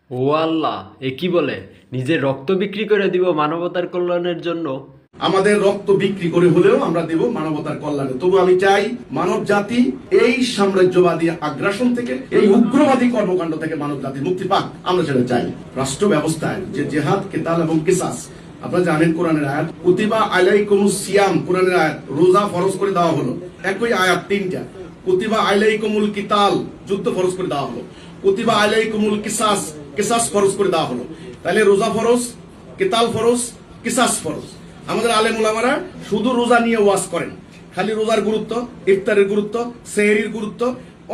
ও আল্লাহ, এ কি বলে? নিজের রক্ত বিক্রি করে দিব মানবতার কল্যাণের জন্য? আমাদের রক্ত বিক্রি করে হলেও আমরা দেব মানবতার কল্যাণে। তবু আমি চাই মানব জাতি এই সাম্রাজ্যবাদী আগ্রাসন থেকে, এই উগ্রবাদী কর্মকাণ্ড থেকে মানব জাতি মুক্তি পাক, আমরা সেটা চাই। রাষ্ট্র ব্যবস্থায় যে জেহাদ, কেতাল এবং কিসাস, আপনারা জানেন কোরআনের আয়াত, কুতিবা আলাইকুমুস সিয়াম, কোরআনের আয়াত, রোজা ফরজ করে দেওয়া হলো। একই আয়াত তিনটা। কুতিবা আলাইকুমুল কিতাল, যুদ্ধ ফরজ করে দেওয়া হলো। কুতিবা আলাইকুমুল কিসাস, কিসাস ফরজ করে দেওয়া হলো। তাহলে রোজা ফরজ, কেতাল ফরজ, কিসাস ফরজ। আমাদের আলেম ওলামারা শুধু রোজা নিয়ে ওয়াজ করেন, খালি রোজার গুরুত্ব, ইফতারের গুরুত্ব, সেহরির গুরুত্ব,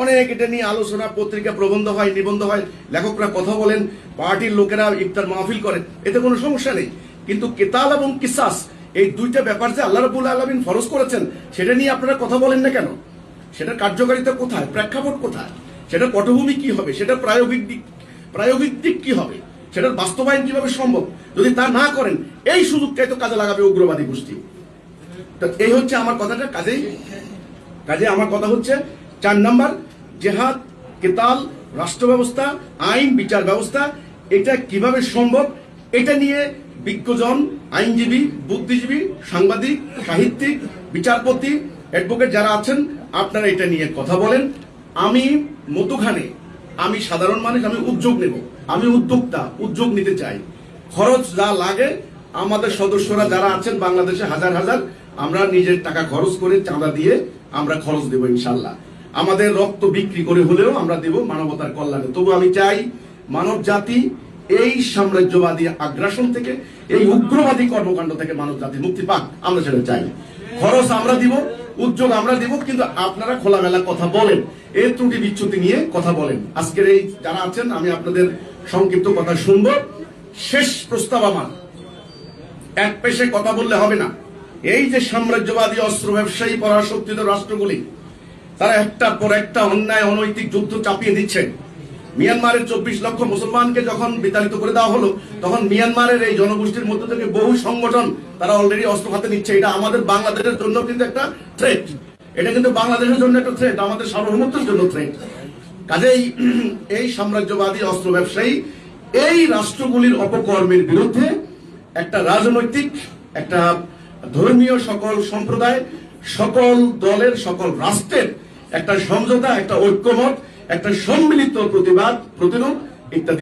অনেক এটা নিয়ে আলোচনা, পত্রিকা প্রবন্ধ হয়, নিবন্ধ হয়, লেখকরা কথা বলেন, পার্টির লোকেরা ইফতার মাহফিল করেন, এতে কোনো সমস্যা নেই। কিন্তু কেতাল এবং কিসাস, এই দুইটা ব্যাপার যে আল্লাহ রাব্বুল আলামিন ফরজ করেছেন, সেটা নিয়ে আপনারা কথা বলেন না কেন? সেটার কার্যকারিতা কোথায়? প্রেক্ষাপট কোথায়? সেটার পটভূমি কি হবে? সেটার প্রায়োগিক দিক কি হবে? সেটার বাস্তবায়ন কিভাবে সম্ভব? যদি তা না করেন, এই সুযোগটাই তো কাজে লাগাবে উগ্রবাদী গোষ্ঠী। তো এই হচ্ছে আমার কথাটা। কাজে আমার কথা হচ্ছে 4 নাম্বার, জেহাদ, কেতাল, রাষ্ট্র ব্যবস্থা, আইন, বিচার ব্যবস্থা, এটা কিভাবে সম্ভব, এটা নিয়ে বিজ্ঞজন, আইনজীবী, বুদ্ধিজীবী, সাংবাদিক, সাহিত্যিক, বিচারপতি, অ্যাডভোকেট যারা আছেন, আপনারা এটা নিয়ে কথা বলেন। আমি মধ্যখানে, আমি সাধারণ মানুষ, আমি উদ্যোগ নেব, আমি উদ্যোক্তা, উদ্যোগ নিতে চাই। খরচ যা লাগে, আমাদের সদস্যরা যারা আছেন বাংলাদেশে হাজার হাজার, আমরা নিজের টাকা খরচ করে, চাঁদা দিয়ে আমরা খরচ দেব ইনশাল্লাহ। আমাদের রক্ত বিক্রি করে হলেও আমরা দেব মানবতার কল্যাণে। তবু আমি চাই মানব জাতি এই সাম্রাজ্যবাদী আগ্রাসন থেকে, এই উগ্রবাদী কর্মকাণ্ড থেকে মানব জাতি মুক্তি পাক, আমরা সেটা চাই। খরচ আমরা দিব, উদ্যোগ আমরা দিব, কিন্তু আপনারা খোলামেলা কথা বলেন, এই ত্রুটি বিচ্যুতি নিয়ে কথা বলেন। আজকের এই যারা আছেন, আমি আপনাদের সংক্ষিপ্ত কথা শুনব। শেষ প্রস্তাব আমার, এক পেশে কথা বললে হবে না। এই যে সাম্রাজ্যবাদী অস্ত্র ব্যবসায়ী পরাশক্তিত রাষ্ট্রগুলি, তারা একটার পর একটা অন্যায় অনৈতিক যুদ্ধ চাপিয়ে দিচ্ছে। মিয়ানমারের 24 লক্ষ মুসলমানকে যখন বিতাড়িত করে দেওয়া হলো, তখন মিয়ানমারের এই জনগোষ্ঠীর মধ্য থেকে বহু সংগঠন তারা অলরেডি অস্ত্র হাতে নিচ্ছে। এটা আমাদের বাংলাদেশের জন্য কিন্তু একটা থ্রেট। এটা কিন্তু বাংলাদেশের জন্য একটা থ্রেট, আমাদের সার্বভৌমত্বের জন্য থ্রেট। কাজেই এই সাম্রাজ্যবাদী অস্ত্র ব্যবসায়ী এই রাষ্ট্রগুলির অপকর্মের বিরুদ্ধে একটা রাজনৈতিক, একটা ধর্মীয়, সকল সম্প্রদায়, সকল দলের, সকল রাষ্ট্রের একটা সমঝোতা, একটা ঐক্যমত, একটা সম্মিলিত প্রতিবাদ, প্রতিরোধ ইত্যাদি।